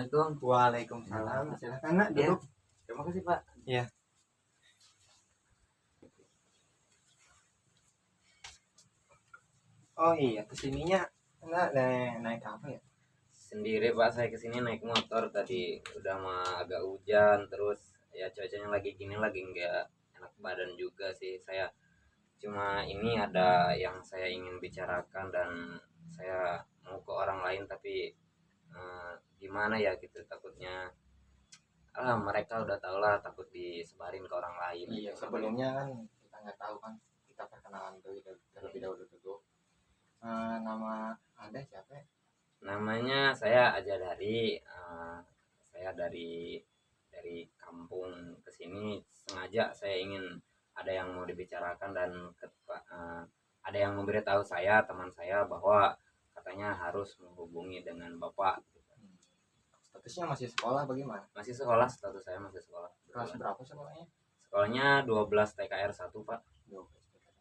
Assalamualaikum. Waalaikumsalam. Silakan nak Ya, duduk. terima kasih Pak. Ya. Oh iya, kesininya nak naik apa ya? Sendiri Pak, saya kesini naik motor tadi. Udah mah agak hujan, terus ya cuacanya lagi gini lagi nggak enak badan juga sih. Saya cuma ini ada yang saya ingin bicarakan dan saya mau ke orang lain tapi gimana ya gitu, takutnya mereka udah tau lah, takut disebarin ke orang lain. Iya, gitu. sebelumnya kan kita nggak tahu kan, kita perkenalan terlebih dahulu dulu. Nama Anda siapa ya? Namanya saya aja saya dari kampung ke sini sengaja saya ingin ada yang mau dibicarakan dan ada yang memberitahu saya, teman saya, bahwa katanya harus menghubungi dengan Bapak. Statusnya masih sekolah bagaimana? Masih sekolah, status saya masih sekolah. Kelas berapa sekolahnya? Sekolahnya 12 TKR 1 Pak. 12.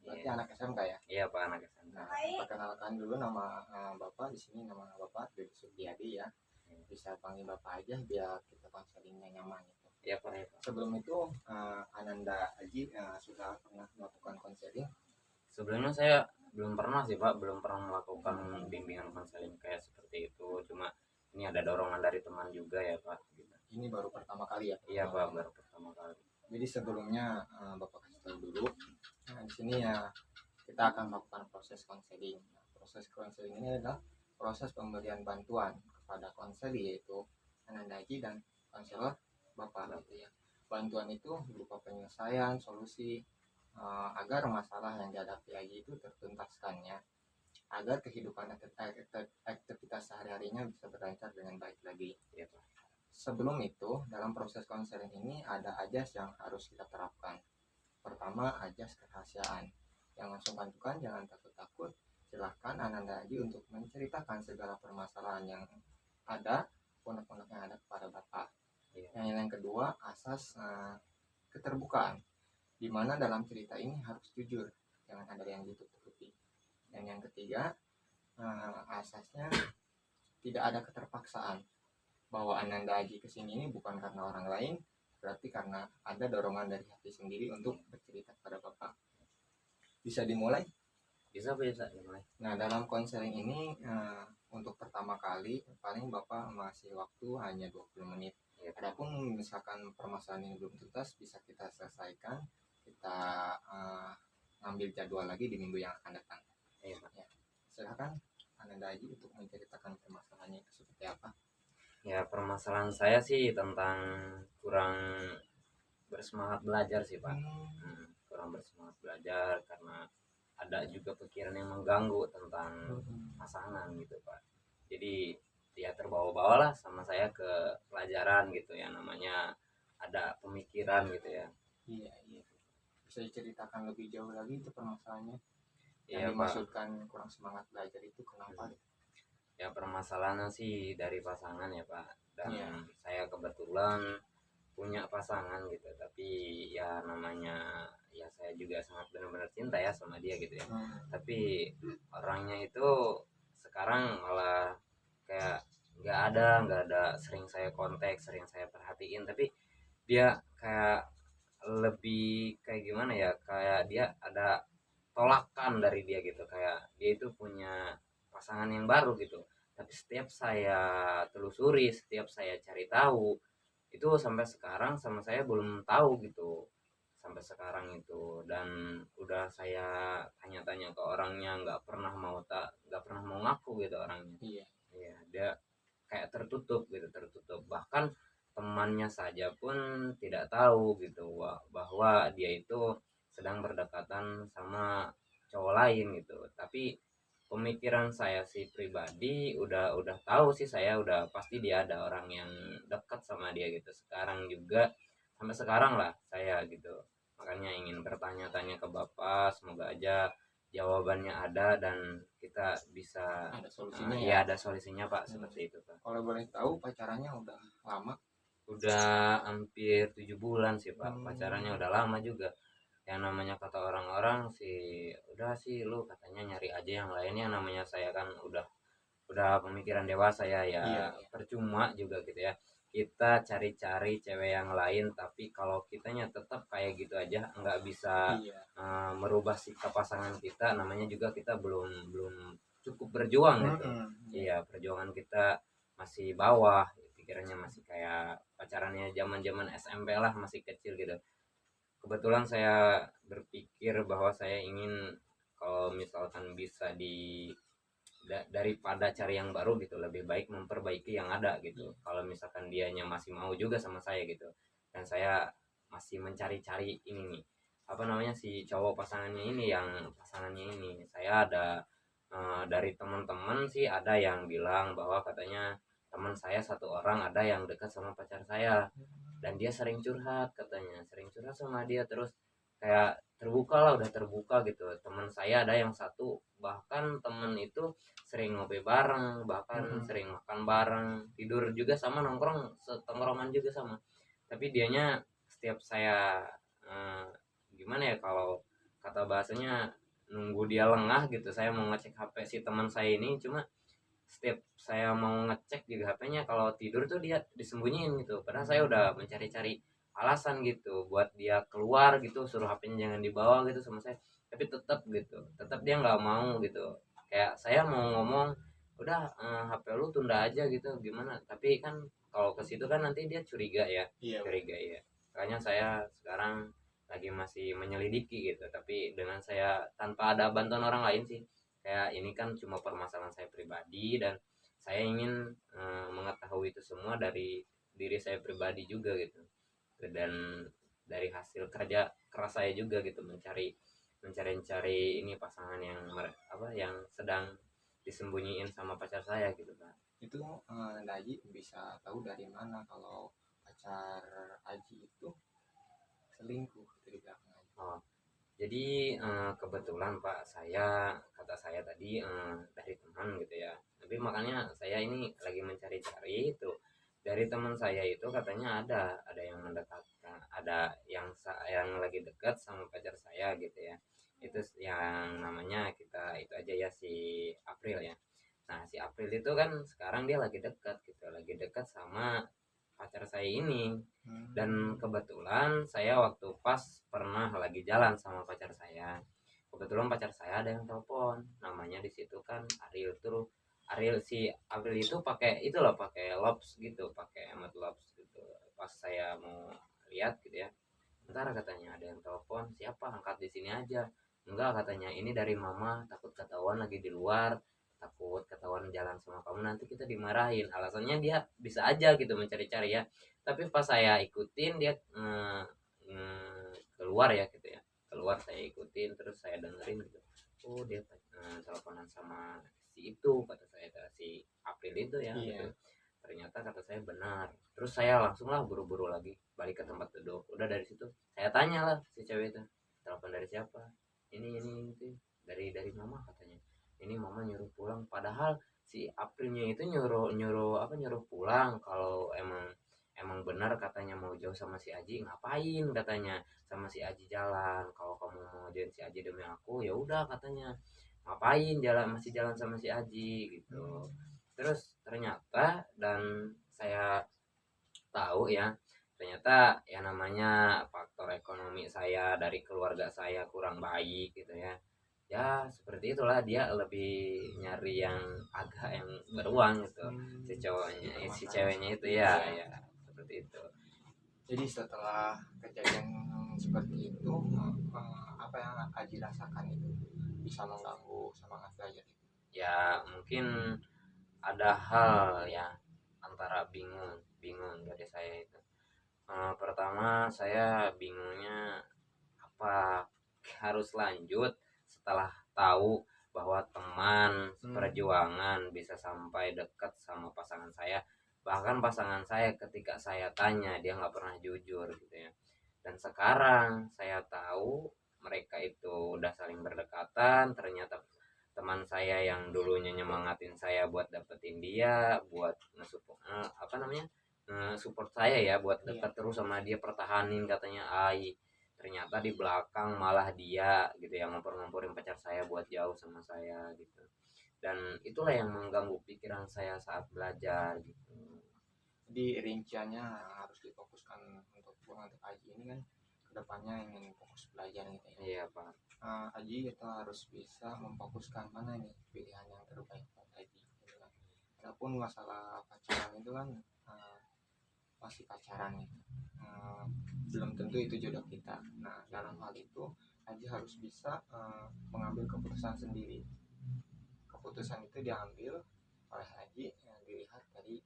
Berarti Iya. anak SMK ya? Iya Pak, anak SMA. Nah, perkenalkan dulu nama Bapak. Di sini nama Bapak Dwi Sugiadi ya. Bisa panggil Bapak aja biar kita konselingnya nyaman gitu. Iya Pak, ya Pak. Sebelum itu Ananda Aji sudah pernah melakukan konseling? Sebelumnya saya belum pernah sih Pak, belum pernah melakukan bimbingan konseling kayak seperti itu. Cuma ini ada dorongan dari teman juga ya Pak. Gitu. Ini baru pertama kali ya? Iya Pak, baru pertama kali. Jadi sebelumnya Bapak kasih tahu dulu. Nah, di sini ya kita akan melakukan proses konseling. Nah, proses konseling ini adalah proses pemberian bantuan kepada konseli, yaitu Ananda Aji dan konselor Bapak gitu ya. Bantuan itu berupa penyelesaian solusi agar masalah yang dihadapi Aji itu tertuntaskannya, agar kehidupan aktivitas sehari-harinya bisa berlancar dengan baik lagi. Iya Pak. Sebelum itu, dalam proses konseling ini ada ajas yang harus kita terapkan. Pertama, ajas kerahasiaan. Jangan sungkan-sungkan, jangan takut-takut. Silahkan Ananda Aji untuk menceritakan segala permasalahan yang ada, unek-unek yang ada kepada Bapak. Iya. Yang kedua, asas keterbukaan, di mana dalam cerita ini harus jujur, jangan ada yang ditutup-tutupi. Dan yang ketiga, asasnya tidak ada keterpaksaan, bahwa Ananda Aji kesini ini bukan karena orang lain, berarti karena ada dorongan dari hati sendiri untuk bercerita kepada Bapak. Bisa dimulai? Bisa dimulai. Nah, dalam konseling ini untuk pertama kali paling Bapak masih waktu hanya 20 menit. Iya. Adapun misalkan permasalahan ini belum tuntas, bisa kita selesaikan, kita ngambil jadwal lagi di minggu yang akan datang. Iya. Ya. Silakan Ananda Aji untuk menceritakan permasalahannya itu seperti apa. Ya, permasalahan saya sih tentang kurang bersemangat belajar sih Pak. Kurang bersemangat belajar karena ada juga pikiran yang mengganggu tentang pasangan gitu Pak. Jadi ya terbawa-bawa lah sama saya ke pelajaran gitu ya, namanya ada pemikiran gitu ya. Iya. Bisa diceritakan lebih jauh lagi itu permasalahannya? Iya Yang Pak. dimaksudkan kurang semangat belajar itu kenapa? Ya permasalahan sih dari pasangan ya Pak, dan Iya. saya kebetulan punya pasangan gitu, tapi ya namanya ya saya juga sangat benar-benar cinta ya sama dia gitu ya. Tapi orangnya itu sekarang malah kayak nggak ada sering saya kontak, sering saya perhatiin, tapi dia kayak lebih kayak gimana ya, kayak dia ada tolakan dari dia gitu, kayak dia itu punya pasangan yang baru gitu. Tapi setiap saya telusuri, setiap saya cari tahu, itu sampai sekarang sama saya belum tahu gitu, sampai sekarang itu. Dan udah saya tanya-tanya ke orangnya, nggak pernah mau ngaku gitu orangnya. Iya. Dia kayak tertutup gitu, bahkan temannya saja pun tidak tahu gitu bahwa dia itu sedang berdekatan sama cowok lain gitu. Tapi pemikiran saya sih pribadi udah tahu sih, saya udah pasti dia ada orang yang dekat sama dia gitu. Sekarang juga sampai sekarang lah saya gitu, makanya ingin bertanya-tanya ke Bapak, semoga aja jawabannya ada dan kita bisa Ada solusinya ya ada solusinya Pak. Seperti itu Pak. Kalau boleh tahu pacarannya udah lama? Udah hampir 7 bulan sih Pak. Pacarannya udah lama juga. Yang namanya kata orang-orang sih, udah sih lu katanya nyari aja yang lainnya, namanya saya kan udah udah pemikiran dewasa ya, ya Iya, percuma juga gitu ya kita cari-cari cewek yang lain, tapi kalau kitanya tetap kayak gitu aja nggak bisa iya. merubah sikap pasangan kita, namanya juga kita belum belum cukup berjuang gitu. Iya. Iya, perjuangan kita masih bawah, pikirannya masih kayak pacarannya zaman-zaman SMP lah, masih kecil gitu. Kebetulan saya berpikir bahwa saya ingin kalau misalkan bisa daripada cari yang baru gitu, lebih baik memperbaiki yang ada gitu. Kalau misalkan dianya masih mau juga sama saya gitu, dan saya masih mencari-cari ini nih, apa namanya, si cowok pasangannya ini, yang pasangannya ini saya ada dari teman-teman sih ada yang bilang bahwa katanya teman saya satu orang ada yang dekat sama pacar saya, dan dia sering curhat, katanya sering curhat sama dia, terus kayak terbuka lah, udah terbuka gitu. Teman saya ada yang satu, bahkan temen itu sering ngopi bareng, bahkan sering makan bareng, tidur juga sama, nongkrong setongkrongan juga sama. Tapi dianya setiap saya eh, gimana ya, kalau kata bahasanya nunggu dia lengah gitu, saya mau ngecek HP si teman saya ini, cuma setiap saya mau ngecek juga HP-nya, kalau tidur tuh dia disembunyiin gitu, padahal saya udah mencari-cari alasan gitu buat dia keluar gitu, suruh HP-nya jangan dibawa gitu sama saya, tapi tetap gitu, tetap dia nggak mau gitu. Kayak saya mau ngomong udah HP lu tunda aja gitu gimana, tapi kan kalau ke situ kan nanti dia curiga ya, Iya, curiga ya. Makanya saya sekarang lagi masih menyelidiki gitu, tapi dengan saya tanpa ada bantuan orang lain sih, kayak ini kan cuma permasalahan saya pribadi, dan saya ingin mengetahui itu semua dari diri saya pribadi juga gitu, dan dari hasil kerja keras saya juga gitu, mencari ini pasangan yang apa yang sedang disembunyiin sama pacar saya gitu kan. itu Daji bisa tahu dari mana kalau pacar Aji itu selingkuh dari belakang Aji? Oh, jadi kebetulan Pak, saya kata saya tadi dari teman gitu ya. Tapi makanya saya ini lagi mencari-cari itu. Dari teman saya itu katanya ada yang mendekatkan, ada yang lagi dekat sama pacar saya gitu ya. Itu yang namanya kita itu aja ya, si April ya. Nah, si April itu kan sekarang dia lagi dekat gitu, lagi dekat sama pacar saya ini. Dan kebetulan saya waktu pas pernah lagi jalan sama pacar saya, kebetulan pacar saya ada yang telepon, namanya di situ kan Ariel tuh. Ariel, si April itu pakai itu loh, pakai lops gitu, pakai emot lops gitu. Pas saya mau lihat gitu ya, ntar katanya ada yang telepon, siapa, angkat di sini aja. Enggak, katanya ini dari mama, takut ketahuan lagi di luar, takut ketahuan jalan sama kamu nanti kita dimarahin. Alasannya dia bisa aja gitu mencari-cari ya, tapi pas saya ikutin dia keluar ya gitu ya, keluar saya ikutin, terus saya dengerin gitu, oh dia teleponan sama si itu, kata saya, si April itu ya gitu. Iya. Ternyata kata saya benar, terus saya langsung lah buru-buru lagi balik ke tempat duduk. Udah dari situ saya tanya lah si cewek itu, telepon dari siapa, ini itu dari mama, katanya ini mama nyuruh pulang. Padahal si Aprilnya itu nyuruh nyuruh apa, nyuruh pulang kalau emang benar katanya mau jauh sama si Aji, ngapain katanya sama si Aji jalan, kalau kamu mau jadi si Aji demi aku ya udah, katanya ngapain jalan, masih jalan sama si Aji gitu. Terus ternyata, dan saya tahu ya, ternyata ya namanya faktor ekonomi saya dari keluarga saya kurang baik gitu ya, ya seperti itulah, dia lebih nyari yang agak yang beruang gitu, si cowoknya si ceweknya itu ya, ya seperti itu. Jadi setelah kejadian seperti itu, apa yang Aji rasakan itu bisa mengganggu semangat belajar itu? Ya mungkin ada hal ya, antara bingung bingung dari saya itu. Pertama saya bingungnya, apa harus lanjut setelah tahu bahwa teman perjuangan bisa sampai dekat sama pasangan saya, bahkan pasangan saya ketika saya tanya dia nggak pernah jujur gitu ya. Dan sekarang saya tahu mereka itu udah saling berdekatan, ternyata teman saya yang dulunya nyemangatin saya buat dapetin dia, buat ngesupport apa namanya, support saya ya buat dekat terus sama dia, pertahanin katanya ai, ternyata di belakang malah dia gitu yang ngompor-ngomporin pacar saya buat jauh sama saya gitu. dan itulah yang mengganggu pikiran saya saat belajar gitu. Jadi rinciannya harus difokuskan untuk Aji ini kan kedepannya ingin fokus belajar gitu ya. Iya Pak. Aji kita harus bisa memfokuskan mana nih pilihan yang terbaik buat Aji gitu kan. Adapun masalah pacaran itu kan masih pacaran gitu, belum tentu itu jodoh kita. Nah dalam hal itu Aji harus bisa mengambil keputusan sendiri. Keputusan itu diambil oleh Aji yang dilihat dari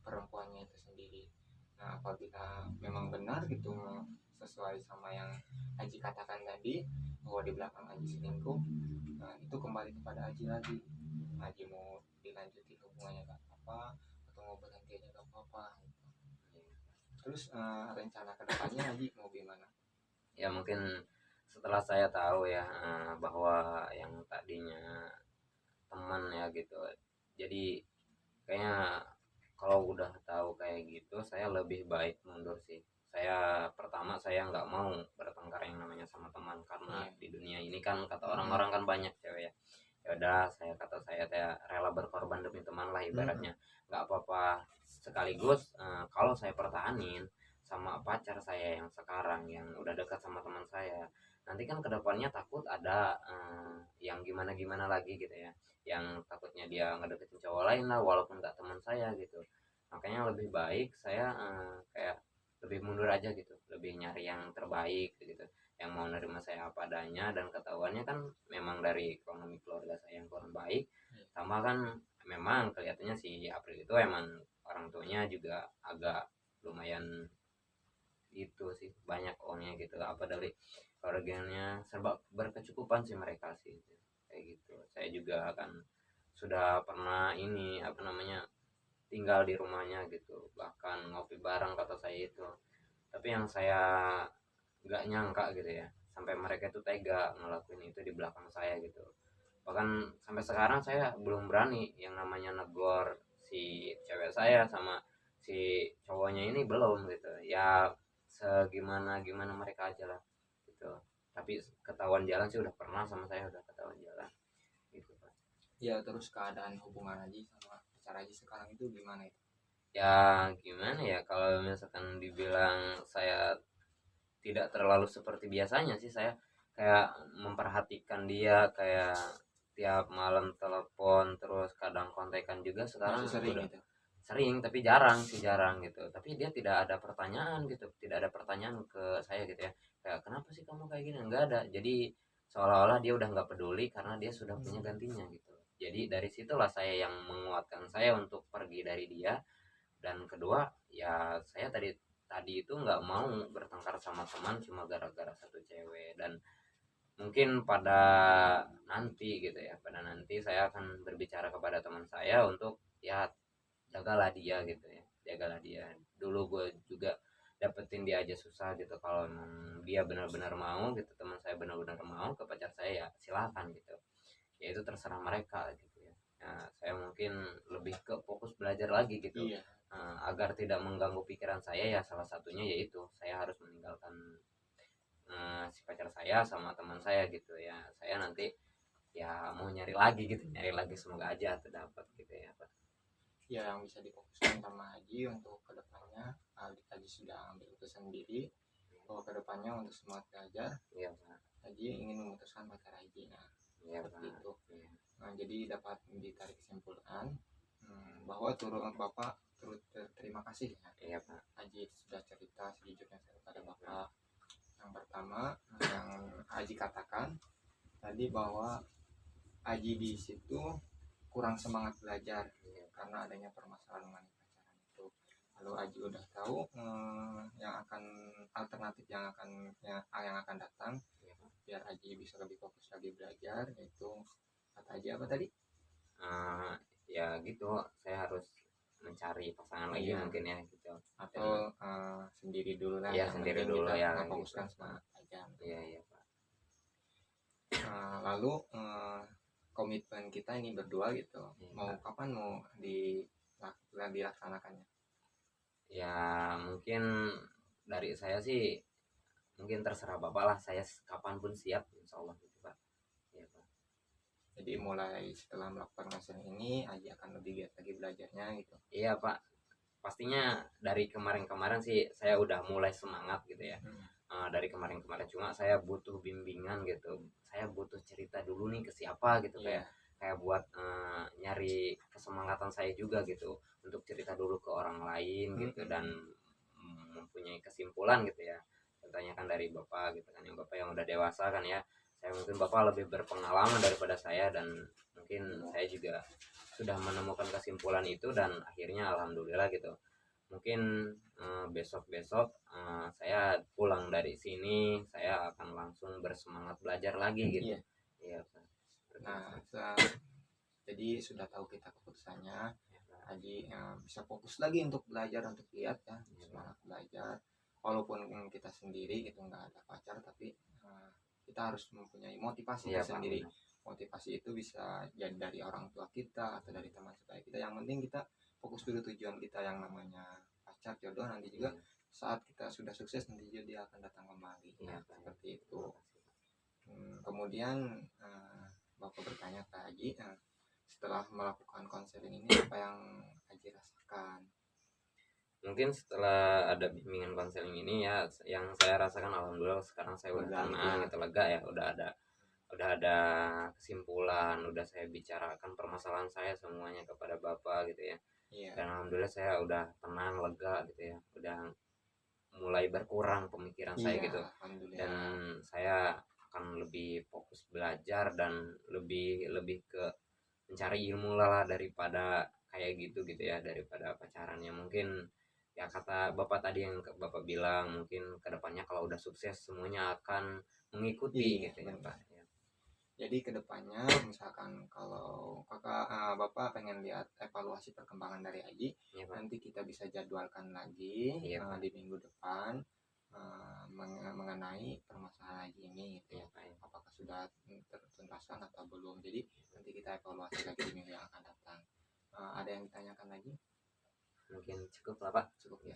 perempuannya itu sendiri. Nah apabila memang benar gitu sesuai sama yang Aji katakan tadi bahwa di belakang Aji selingkuh, nah itu kembali kepada Aji lagi. Aji mau dilanjutin hubungannya gak apa-apa atau mau berhenti aja gak apa-apa gitu. Terus rencana kedepannya Aji mau gimana? Ya mungkin setelah saya tahu ya bahwa yang tadinya teman ya gitu, jadi kayaknya kalau udah tahu kayak gitu saya lebih baik mundur sih. Pertama saya nggak mau bertengkar yang namanya sama teman, karena di dunia ini kan kata orang-orang kan banyak cewek ya. Ya udah, saya rela berkorban demi teman lah ibaratnya. Nggak apa-apa, sekaligus kalau saya pertahanin sama pacar saya yang sekarang yang udah dekat sama teman saya, nanti kan kedepannya takut ada yang gimana-gimana lagi gitu ya, yang takutnya dia ngedeketin cowok lain lah walaupun gak teman saya gitu. Makanya lebih baik saya kayak lebih mundur aja gitu, lebih nyari yang terbaik gitu, yang mau nerima saya apa adanya. Dan ketahuannya kan memang dari ekonomi keluarga saya yang kurang baik, sama kan memang kelihatannya si April itu emang orang tuanya juga agak lumayan itu sih, banyak uangnya gitu, apa dari keluarganya serba berkecukupan sih mereka sih kayak gitu. Saya juga kan sudah pernah ini apa namanya tinggal di rumahnya gitu, bahkan ngopi bareng kata saya itu. Tapi yang saya nggak nyangka gitu ya, sampai mereka itu tega ngelakuin itu di belakang saya gitu. Bahkan sampai sekarang saya belum berani yang namanya negor si cewek saya sama si cowoknya ini, belum gitu ya, segimana gimana mereka aja lah gitu. Tapi ketahuan jalan sih udah pernah, sama saya udah ketahuan jalan gitu Pak. Ya terus keadaan hubungan Aji sama pacar Aji sekarang itu gimana itu? Ya gimana ya, kalau misalkan dibilang saya tidak terlalu seperti biasanya sih, saya kayak memperhatikan dia, kayak tiap malam telepon, terus kadang kontekan juga sekarang. Masih sering udah gitu? sering tapi jarang sih, jarang gitu. Tapi dia tidak ada pertanyaan gitu, tidak ada pertanyaan ke saya gitu ya, kayak kenapa sih kamu kayak gini, enggak ada. Jadi seolah-olah dia udah nggak peduli karena dia sudah punya gantinya gitu. Jadi dari situlah saya yang menguatkan saya untuk pergi dari dia. Dan kedua ya, saya tadi tadi itu nggak mau bertengkar sama teman cuma gara-gara satu cewek. Dan mungkin pada nanti gitu ya, pada nanti saya akan berbicara kepada teman saya untuk ya jagalah dia gitu ya, jagalah dia. Dulu gue juga dapetin dia aja susah gitu. Kalau emang dia benar-benar mau gitu, teman saya benar-benar mau ke pacar saya, ya silakan gitu, ya itu terserah mereka gitu ya. Nah, saya mungkin lebih ke fokus belajar lagi gitu. Iya. Agar tidak mengganggu pikiran saya, ya salah satunya yaitu saya harus meninggalkan si pacar saya sama teman saya gitu ya. Saya nanti ya mau nyari lagi gitu, nyari lagi, semoga aja terdapat gitu ya Pak. Ya yang bisa difokuskan sama Haji untuk kedepannya, Haji sudah ambil keputusan sendiri bahwa kedepannya untuk semangat belajar, Iya Pak. Haji ingin memutuskan pacar Haji. Nah Iya seperti Pak. itu. Iya. Nah jadi dapat ditarik kesimpulan bahwa Bapak turut terima kasih ya. Iya Pak. Haji sudah cerita sejujurnya kepada Bapak. Yang pertama yang Haji katakan tadi bahwa Haji di situ kurang semangat belajar karena adanya permasalahan mengenai pacaran itu. Lalu Haji udah tahu yang akan alternatif yang akan datang biar Haji bisa lebih fokus lagi belajar, yaitu kata Haji apa tadi? Ya gitu, saya harus mencari pasangan lagi mungkin ya gitu, atau sendiri dulu lah ya sendiri dulu ya memfokuskan gitu. semangat belajar. Iya Pak. Lalu komitmen kita ini berdua gitu, mau kapan mau dilaksanakannya? Ya mungkin dari saya sih mungkin terserah Bapak lah, saya kapanpun siap insya Allah gitu Pak. Ya Pak. Jadi mulai setelah melakukan konseling ini Aji akan lebih giat lagi belajarnya gitu. Iya Pak, pastinya dari kemarin-kemarin sih saya udah mulai semangat gitu ya. Dari kemarin-kemarin cuma saya butuh bimbingan gitu, saya butuh cerita dulu nih ke siapa gitu, Iya. kayak buat nyari kesemangatan saya juga gitu untuk cerita dulu ke orang lain gitu dan mempunyai kesimpulan gitu ya. Contohnya kan dari bapak gitu kan, yang bapak yang udah dewasa kan ya, saya mungkin bapak lebih berpengalaman daripada saya dan mungkin saya juga sudah menemukan kesimpulan itu dan akhirnya alhamdulillah gitu. Mungkin besok-besok saya pulang dari sini saya akan langsung bersemangat belajar lagi gitu. Iya. Iya. Nah, jadi sudah tahu kita keputusannya, Aji bisa fokus lagi untuk belajar, untuk lihat ya, semangat belajar. Walaupun kita sendiri gitu nggak ada pacar, tapi kita harus mempunyai motivasi sendiri. Motivasi itu bisa jadi dari orang tua kita atau dari teman sebaya kita. Yang penting kita fokus dulu tujuan kita yang namanya pacar, jodoh, nanti juga saat kita sudah sukses nanti juga dia akan datang kembali. Nah, seperti itu. Kemudian Bapak bertanya ke Aji, setelah melakukan konseling ini apa yang Aji rasakan? Mungkin setelah ada bimbingan konseling ini ya, yang saya rasakan alhamdulillah sekarang saya udah tenang gitu, lega ya, udah ada kesimpulan, udah saya bicarakan permasalahan saya semuanya kepada bapak gitu ya. Dan alhamdulillah saya udah tenang, lega gitu ya, udah mulai berkurang pemikiran saya gitu, dan saya akan lebih fokus belajar dan lebih ke mencari ilmu lah daripada kayak gitu ya, daripada pacarannya. Mungkin ya kata bapak tadi yang bapak bilang, mungkin kedepannya kalau udah sukses semuanya akan mengikuti gitu ya Pak ya. Jadi kedepannya misalkan kalau bapak pengen lihat evaluasi perkembangan dari Aji, nanti kita bisa jadwalkan lagi di minggu depan mengenai permasalahan Aji ini gitu. Apakah sudah tertuntaskan atau belum. Jadi nanti kita evaluasi lagi di minggu yang akan datang. Ada yang ditanyakan lagi? Mungkin cukup lah Pak. Cukup ya.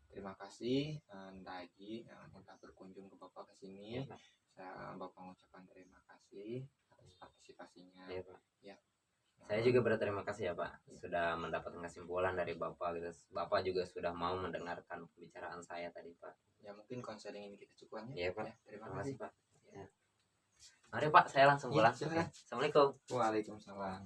Terima kasih Aji yang telah berkunjung ke Bapak ke sini. Saya Bapak mengucapkan terima kasih atas partisipasinya. Iya Pak. Ya. Saya juga berterima kasih ya Pak, sudah mendapatkan kesimpulan dari Bapak gitu. Bapak juga sudah mau mendengarkan pembicaraan saya tadi Pak. Ya mungkin konseling ini kita cukupkan ya. Iya Pak. Ya, terima kasih Pak. Ya. Mari Pak, saya langsung pulang. Silakan. Assalamualaikum. Waalaikumsalam.